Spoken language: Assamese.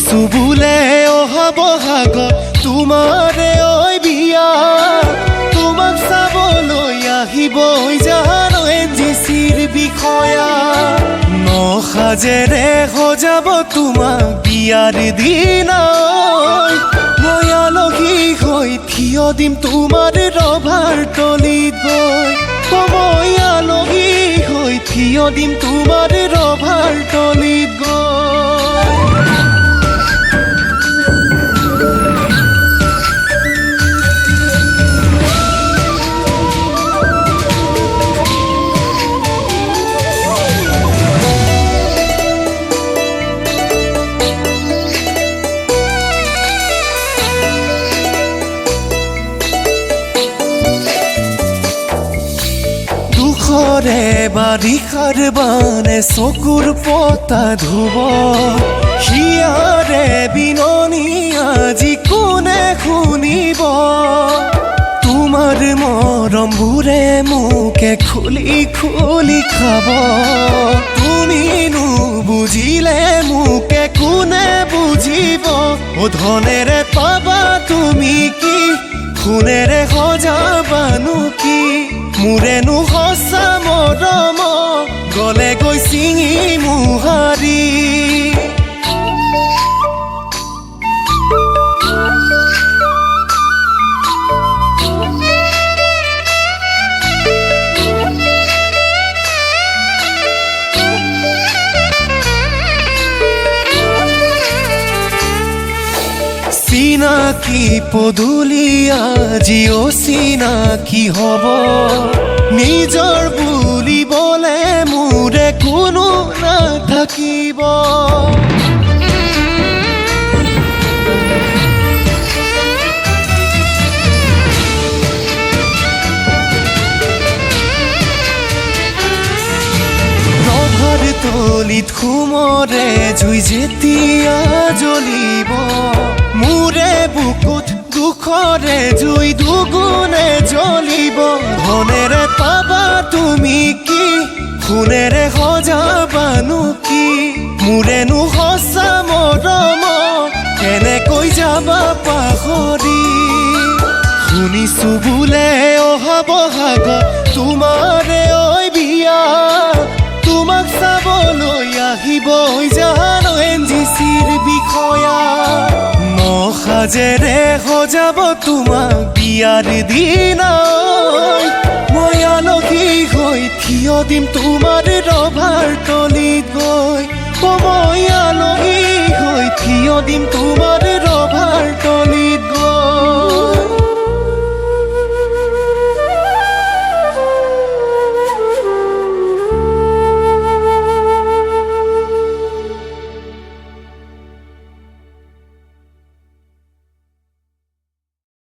শুনিছো বোলে অহা বহাগত তোমাৰে ঐ বিয়া তোমাক চাবলৈ আহিবই জানো এনজিচিৰ বিষয়া নসাজেৰে সজাব তোমাক বিয়াৰ দিনা মই আলহী হৈ থিয় দিম তোমাৰ ৰভাৰ তলিত গৈ মই আলহী হৈ থিয় দিম তোমাৰ ৰভাৰ তলিত গৈ দুখৰে বাৰিষাৰ বানে চকুৰ পতা ধুব হিয়াৰে বিননি আজি কোনে শুনিব তোমাৰ মৰমবোৰে মোকে খুলি খুলি খাব তুমিনো বুজিলে মোকে কোনে বুজিব ধনেৰে পাবা তুমি কি সোণেৰে সজাবানো কি মোৰেনো সঁচা মৰম গলে গৈ চিঙি মোহাৰি চিনাকি পদূলি আজি অচিনাকি হব নিজৰ বুলিবলে মোৰে কোনো নাথাকিব ৰভাৰ তলিত সুমৰে জুই যেতিয়া জ্বলিব মোৰে বুকুত দুখৰে জুই দুগুণে জ্বলিব ধনেৰে পাবা তুমি কি সোণেৰে সজাবানো কি মোৰেনো সঁচা মৰম কেনেকৈ যাবা পাহৰি শুনিছো বোলে অহা বহাগত তোমাৰে ঐ বিয়া তোমাক চাবলৈ আহিবই জানো এনজিচিৰ বিষয়া নসাজেৰে সজাব তোমাক বিয়াৰ দিনা মই আলহী হৈ থিয় দিম তোমাৰ ৰভাৰ তলিত গৈ মই আলহী হৈ থিয় দিম তোমাৰ